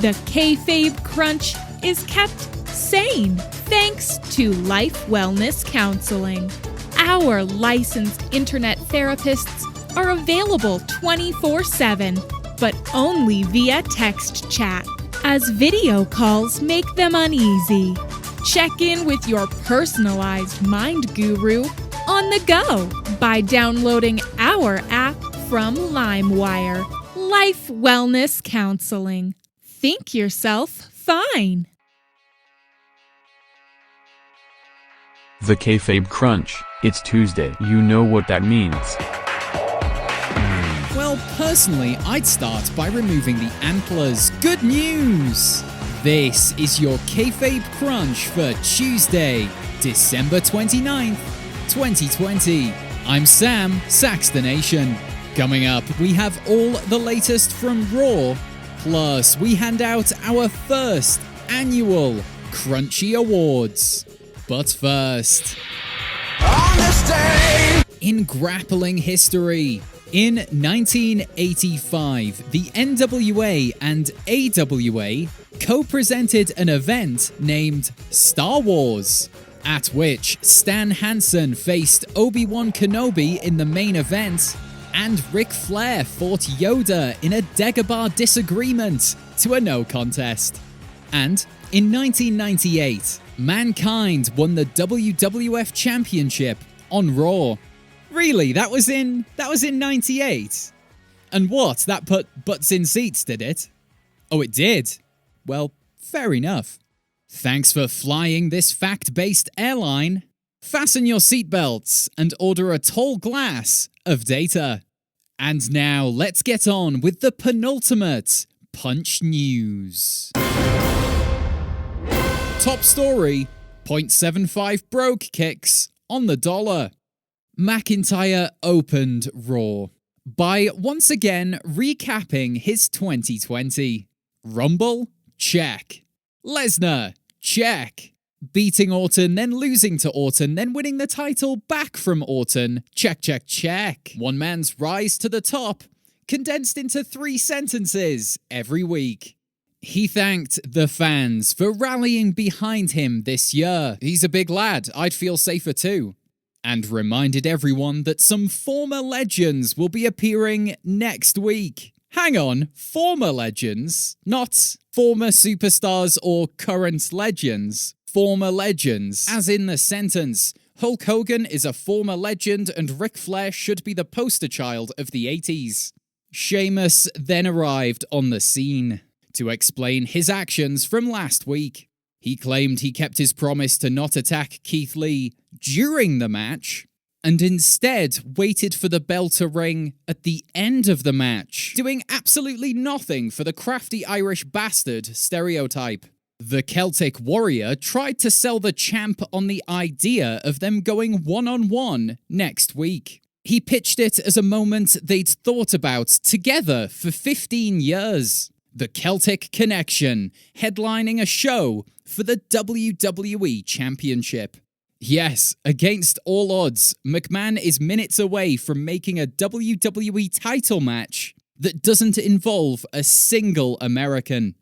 The Kayfabe Crunch is kept sane thanks to Life Wellness Counseling. Our licensed internet therapists are available 24/7, but only via text chat, as video calls make them uneasy. Check in with your personalized mind guru on the go by downloading our app from LimeWire. Life Wellness Counseling. Think yourself fine. The Kayfabe Crunch. It's Tuesday. You know what that means. Well, personally, I'd start by removing the antlers. Good news! This is your Kayfabe Crunch for Tuesday, December 29th, 2020. I'm Sam, Saxton Nation. Coming up, we have all the latest from Raw, plus we hand out our first annual Crunchy Awards. But first, on this day in grappling history, in 1985, the NWA and AWA co-presented an event named Star Wars, at which Stan Hansen faced Obi-Wan Kenobi in the main event, and Ric Flair fought Yoda in a Dagobah disagreement to a no contest. And in 1998, Mankind won the WWF Championship on Raw. Really, that was in 98? And what, that put butts in seats, did it? Oh, it did? Well, fair enough. Thanks for flying this fact-based airline. Fasten your seatbelts and order a tall glass of data. And now, let's get on with the Penultimate-Punch news. Top story, 0.75 brogue kicks on the dollar. McIntyre opened Raw by once again recapping his 2020. Rumble? Check. Lesnar? Check. Beating Orton, then losing to Orton, then winning the title back from Orton. Check, check, check. One man's rise to the top, condensed into 3 sentences every week. He thanked the fans for rallying behind him this year. He's a big lad, I'd feel safer too. And reminded everyone that some former legends will be appearing next week. Hang on, former legends? Not former superstars or current legends. Former legends, as in the sentence, Hulk Hogan is a former legend and Ric Flair should be the poster child of the 80s. Sheamus then arrived on the scene to explain his actions from last week. He claimed he kept his promise to not attack Keith Lee during the match, and instead waited for the bell to ring at the end of the match, doing absolutely nothing for the crafty Irish bastard stereotype. The Celtic Warrior tried to sell the champ on the idea of them going one-on-one next week. He pitched it as a moment they'd thought about together for 15 years. The Celtic Connection, headlining a show for the WWE Championship. Yes, against all odds, McMahon is minutes away from making a WWE title match that doesn't involve a single American.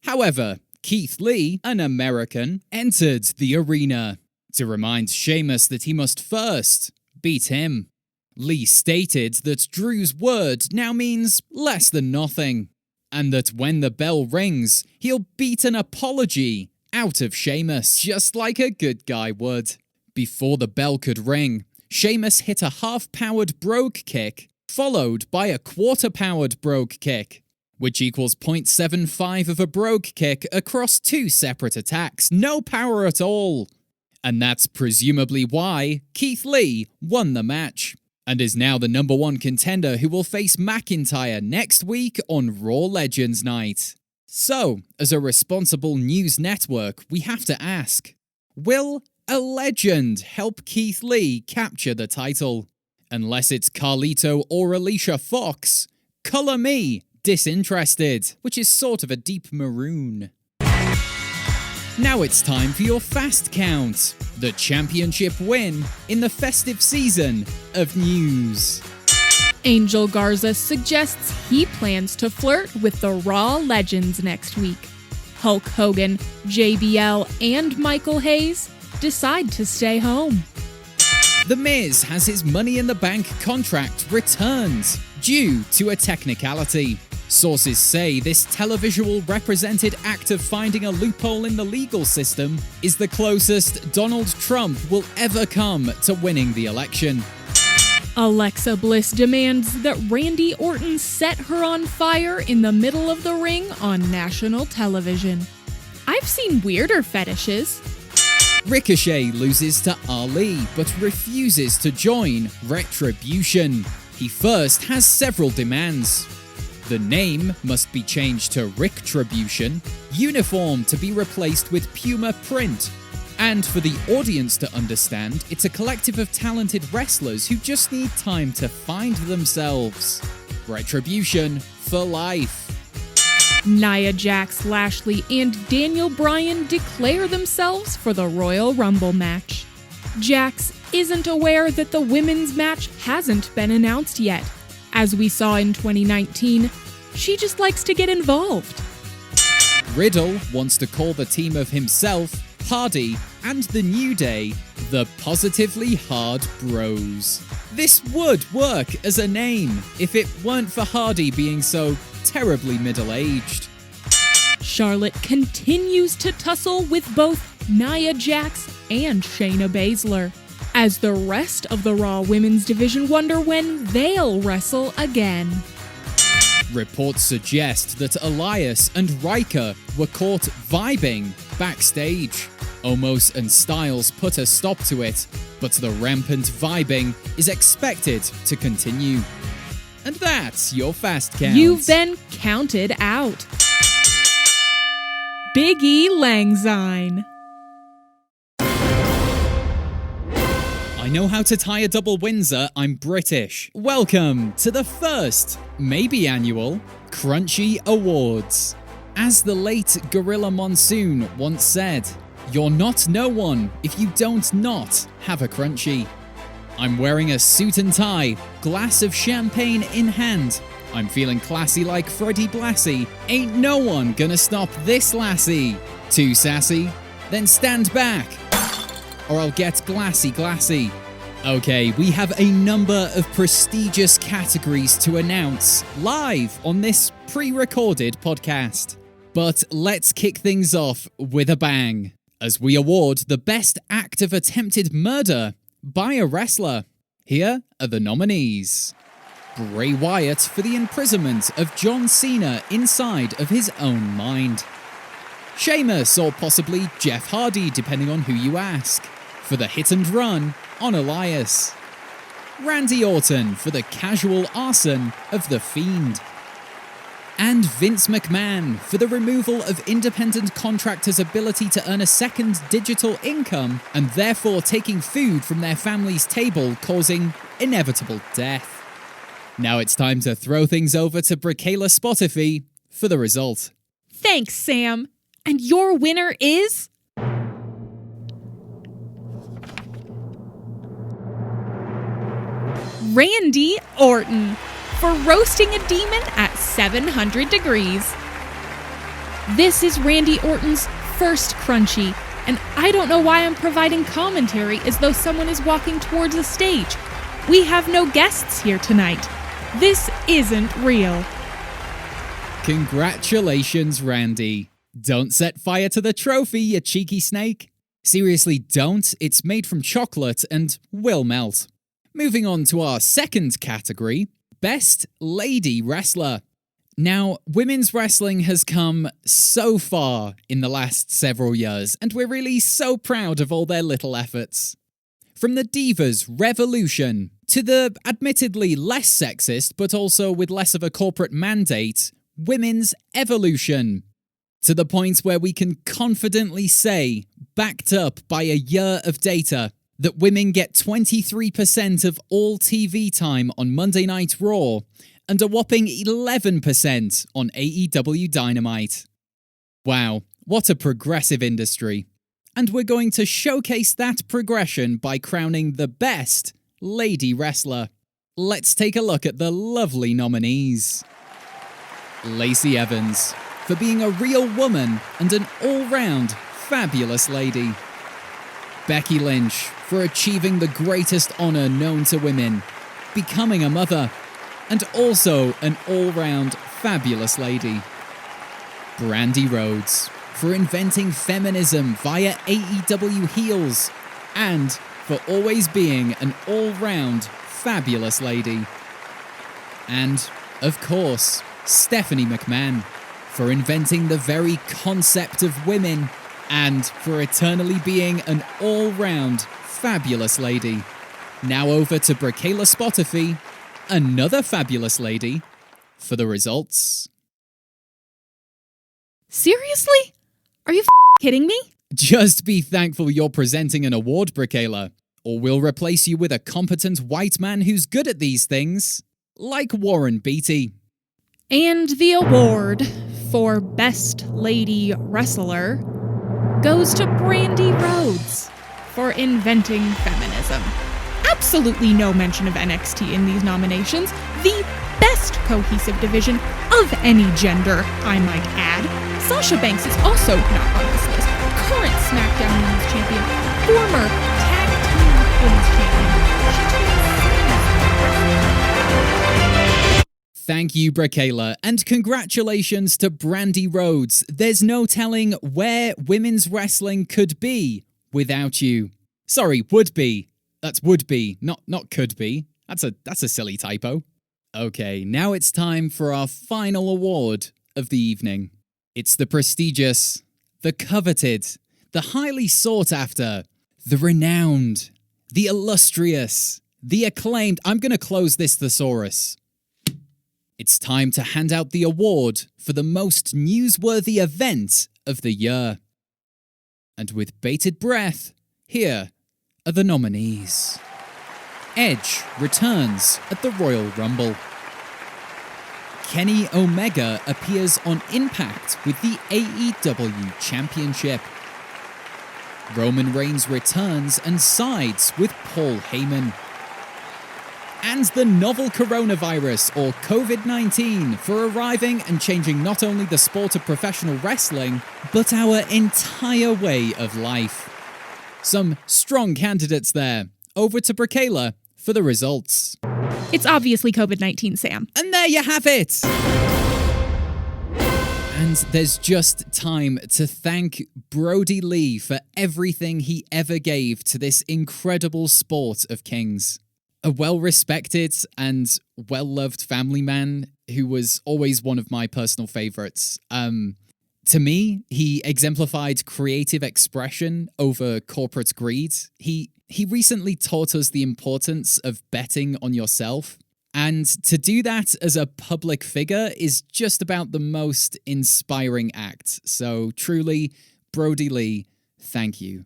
However, Keith Lee, an American, entered the arena to remind Sheamus that he must first beat him. Lee stated that Drew's word now means less than nothing, and that when the bell rings, he'll beat an apology out of Sheamus, just like a good guy would. Before the bell could ring, Sheamus hit a half-powered brogue kick, followed by a quarter-powered brogue kick, which equals 0.75 of a brogue kick across 2 separate attacks. No power at all. And that's presumably why Keith Lee won the match, and is now the #1 contender who will face McIntyre next week on Raw Legends Night. So, as a responsible news network, we have to ask, will a legend help Keith Lee capture the title? Unless it's Carlito or Alicia Fox, colour me disinterested, which is sort of a deep maroon. Now it's time for your fast count, the championship win in the festive season of news. Angel Garza suggests he plans to flirt with the Raw legends next week. Hulk Hogan, JBL, and Michael Hayes decide to stay home. The Miz has his Money in the Bank contract returned due to a technicality. Sources say this televisual represented act of finding a loophole in the legal system is the closest Donald Trump will ever come to winning the election. Alexa Bliss demands that Randy Orton set her on fire in the middle of the ring on national television. I've seen weirder fetishes. Ricochet loses to Ali but refuses to join Retribution. He first has several demands. The name must be changed to Ricktribution, uniform to be replaced with Puma print, and for the audience to understand, it's a collective of talented wrestlers who just need time to find themselves. Retribution for life. Nia Jax, Lashley, and Daniel Bryan declare themselves for the Royal Rumble match. Jax isn't aware that the women's match hasn't been announced yet. As we saw in 2019, she just likes to get involved. Riddle wants to call the team of himself, Hardy, and the New Day the Positively Hard Bros. This would work as a name if it weren't for Hardy being so terribly middle-aged. Charlotte continues to tussle with both Nia Jax and Shayna Baszler, as the rest of the Raw Women's Division wonder when they'll wrestle again. Reports suggest that Elias and Riker were caught vibing backstage. Omos and Styles put a stop to it, but the rampant vibing is expected to continue. And that's your fast count. You've been counted out. Big E Langsyne. I know how to tie a double Windsor, I'm British. Welcome to the first, maybe annual, Crunchy Awards. As the late Gorilla Monsoon once said, you're not no one if you don't not have a Crunchy. I'm wearing a suit and tie, glass of champagne in hand. I'm feeling classy like Freddie Blassie. Ain't no one gonna stop this lassie. Too sassy? Then stand back, or I'll get glassy. Okay, we have a number of prestigious categories to announce live on this pre-recorded podcast. But let's kick things off with a bang, as we award the best act of attempted murder by a wrestler. Here are the nominees. Bray Wyatt for the imprisonment of John Cena inside of his own mind. Sheamus, or possibly Jeff Hardy, depending on who you ask, for the hit and run on Elias. Randy Orton for the casual arson of The Fiend. And Vince McMahon for the removal of independent contractors' ability to earn a second digital income and therefore taking food from their family's table, causing inevitable death. Now it's time to throw things over to Bricayla Spotify for the result. Thanks, Sam. And your winner is... Randy Orton for roasting a demon at 700 degrees. This is Randy Orton's first Crunchy, and I don't know why I'm providing commentary as though someone is walking towards a stage. We have no guests here tonight. This isn't real. Congratulations, Randy. Don't set fire to the trophy, you cheeky snake. Seriously, don't. It's made from chocolate and will melt. Moving on to our second category, Best Lady Wrestler. Now, women's wrestling has come so far in the last several years, and we're really so proud of all their little efforts. From the Divas Revolution to the admittedly less sexist, but also with less of a corporate mandate, Women's Evolution. To the point where we can confidently say, backed up by a year of data, that women get 23% of all TV time on Monday Night Raw and a whopping 11% on AEW Dynamite. Wow, what a progressive industry. And we're going to showcase that progression by crowning the best lady wrestler. let's take a look at the lovely nominees. Lacey Evans, for being a real woman and an all-round fabulous lady. Becky Lynch, for achieving the greatest honor known to women, becoming a mother, and also an all-round fabulous lady. Brandy Rhodes, for inventing feminism via AEW heels, and for always being an all-round fabulous lady. And, of course, Stephanie McMahon, for inventing the very concept of women, and for eternally being an all-round fabulous lady. Now over to Bracayla Spotify, another fabulous lady, for the results. Seriously? Are you kidding me? Just be thankful you're presenting an award, Bracayla, or we'll replace you with a competent white man who's good at these things, like Warren Beatty. And the award for Best Lady Wrestler goes to Brandy Rhodes for inventing feminism. Absolutely no mention of NXT in these nominations. The best cohesive division of any gender, I might add. Sasha Banks is also not on this list. Current SmackDown Women's Champion, former Tag Team Women's Champion. Thank you, Bracayla, and congratulations to Brandy Rhodes. There's no telling where women's wrestling could be without you. Sorry, would be. That's would be, not could be. That's a silly typo. Okay, now it's time for our final award of the evening. It's the prestigious, the coveted, the highly sought after, the renowned, the illustrious, the acclaimed. I'm going to close this thesaurus. It's time to hand out the award for the most newsworthy event of the year. And with bated breath, here are the nominees. Edge returns at the Royal Rumble. Kenny Omega appears on Impact with the AEW Championship. Roman Reigns returns and sides with Paul Heyman. And the novel coronavirus, or COVID-19, for arriving and changing not only the sport of professional wrestling, but our entire way of life. Some strong candidates there. Over to Bracayla for the results. It's obviously COVID-19, Sam. And there you have it! And there's just time to thank Brody Lee for everything he ever gave to this incredible sport of kings. A well-respected and well-loved family man who was always one of my personal favorites. To me, he exemplified creative expression over corporate greed. He recently taught us the importance of betting on yourself. And to do that as a public figure is just about the most inspiring act. So truly, Brody Lee, thank you.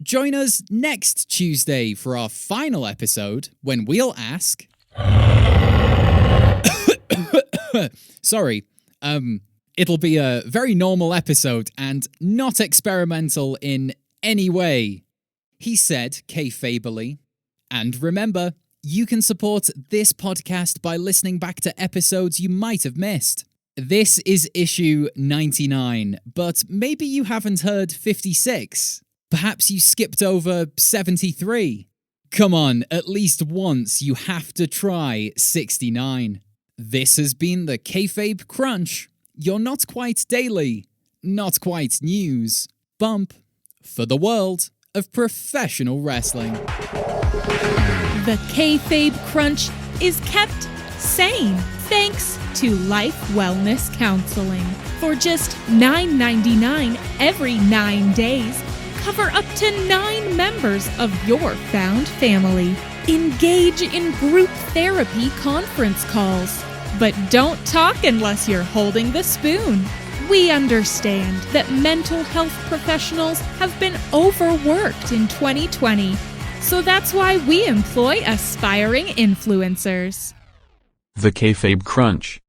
Join us next Tuesday for our final episode when we'll ask... Sorry, it'll be a very normal episode and not experimental in any way. He said kayfabely. And remember, you can support this podcast by listening back to episodes you might have missed. This is issue 99, but maybe you haven't heard 56. Perhaps you skipped over 73. Come on, at least once you have to try 69. This has been the Kayfabe Crunch, your not quite daily, not quite news bump for the world of professional wrestling. The Kayfabe Crunch is kept sane thanks to Life Wellness Counseling. For just $9.99 every 9 days, cover up to 9 members of your found family. Engage in group therapy conference calls. But don't talk unless you're holding the spoon. We understand that mental health professionals have been overworked in 2020. So that's why we employ aspiring influencers. The Kayfabe Crunch.